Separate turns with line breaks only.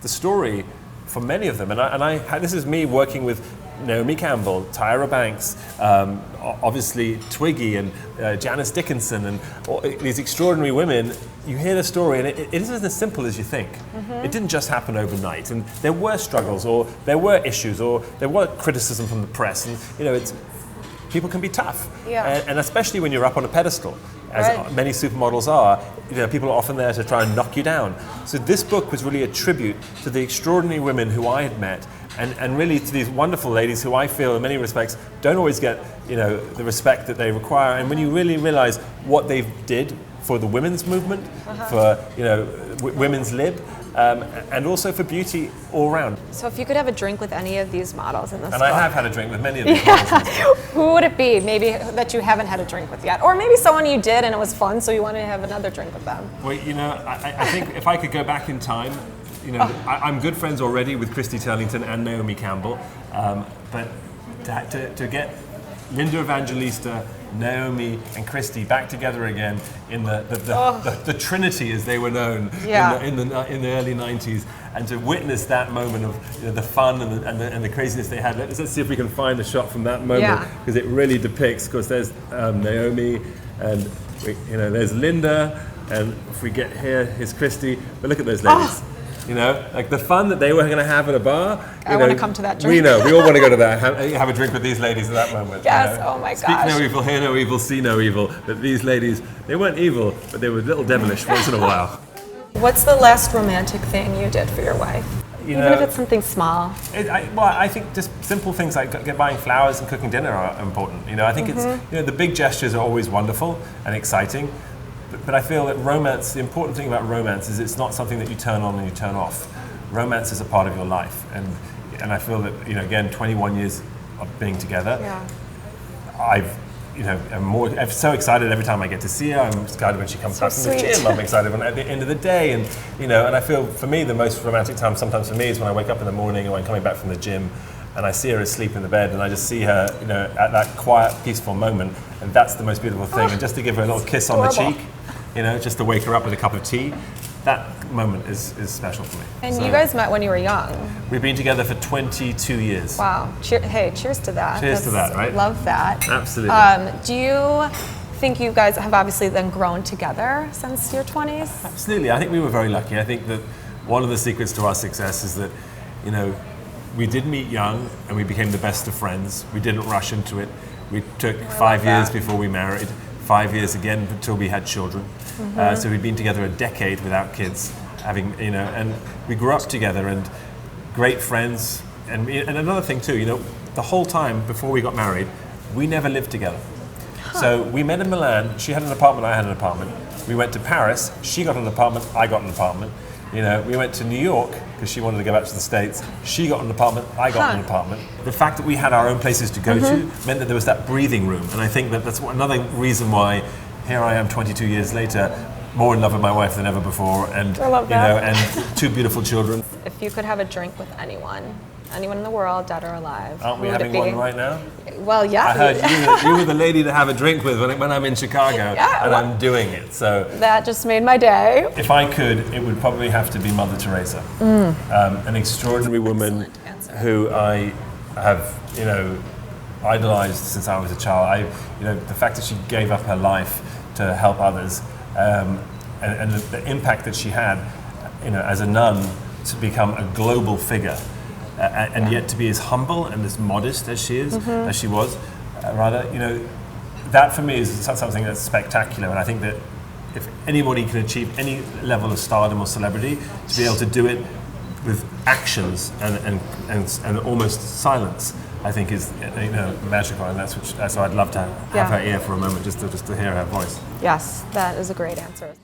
the story for many of them, this is me working with Naomi Campbell, Tyra Banks, obviously Twiggy and Janice Dickinson, and all these extraordinary women. You hear the story, and it isn't as simple as you think. It didn't just happen overnight, and there were struggles, or there were issues, or there were criticism from the press, and people can be tough, and especially when you're up on a pedestal, as many supermodels are. People are often there to try and knock you down. So this book was really a tribute to the extraordinary women who I had met, and really to these wonderful ladies who I feel in many respects don't always get the respect that they require. And when you really realize what they did for the women's movement, for women's lib, and also for beauty all around.
So if you could have a drink with any of these models in this book.
I have had a drink with many of these models.
Who would it be? Maybe that you haven't had a drink with yet, or maybe someone you did and it was fun, so you wanted to have another drink with them.
Well, I think if I could go back in time, I'm good friends already with Christy Turlington and Naomi Campbell, but to get Linda Evangelista, Naomi, and Christy back together again in the Trinity, as they were known in the early 90s, and to witness that moment of the fun and the craziness they had. Let's see if we can find a shot from that moment, because it really depicts. Because there's Naomi, and there's Linda, and if we get here's Christy. But look at those ladies. Like the fun that they were going to have at a bar.
I want to come to that drink.
We know. We all want to go to that, have a drink with these ladies at that moment.
Yes, oh my gosh.
Speak no evil, hear no evil, see no evil. But these ladies, they weren't evil, but they were a little devilish once in a while.
What's the last romantic thing you did for your wife? Even if it's something small.
I think just simple things like buying flowers and cooking dinner are important. I think it's, the big gestures are always wonderful and exciting. But I feel that romance, the important thing about romance is it's not something that you turn on and you turn off. Romance is a part of your life. And I feel that, again, 21 years of being together, I'm so excited every time I get to see her. I'm excited when she comes back from the gym. I'm excited at the end of the day. And I feel, for me, the most romantic time sometimes for me is when I wake up in the morning or when I'm coming back from the gym and I see her asleep in the bed, and I just see her, at that quiet, peaceful moment, and that's the most beautiful thing. And just to give her a little kiss on the cheek, just to wake her up with a cup of tea, that moment is special for me.
And you guys met when you were young.
We've been together for 22 years.
Wow. Cheers to that.
Cheers to that, right?
Love that.
Absolutely.
Do you think you guys have obviously then grown together since your 20s?
Absolutely. I think we were very lucky. I think that one of the secrets to our success is that, we did meet young and we became the best of friends. We didn't rush into it. We took 5 years before we married, 5 years again until we had children. So we'd been together a decade without kids, and we grew up together and great friends. And another thing too, the whole time before we got married, we never lived together. So we met in Milan. She had an apartment, I had an apartment. We went to Paris. She got an apartment, I got an apartment. We went to New York because she wanted to go back to the States. She got an apartment, I got an apartment. The fact that we had our own places to go to meant that there was that breathing room. And I think that that's another reason why here I am 22 years later, more in love with my wife than ever before, and and 2 beautiful children.
If you could have a drink with anyone in the world, dead or alive,
aren't we having one right now?
Well, yeah.
I heard you were the lady to have a drink with when I'm in Chicago, and I'm doing it. So
that just made my day.
If I could, it would probably have to be Mother Teresa, an extraordinary woman who I have, idolized since I was a child. The fact that she gave up her life to help others, and the impact that she had, as a nun, to become a global figure. And yet to be as humble and as modest as she is, as she was, that for me is something that's spectacular. And I think that if anybody can achieve any level of stardom or celebrity, to be able to do it with actions and almost silence, I think is magical. And so I'd love to have her ear for a moment, just to hear her voice.
Yes, that is a great answer.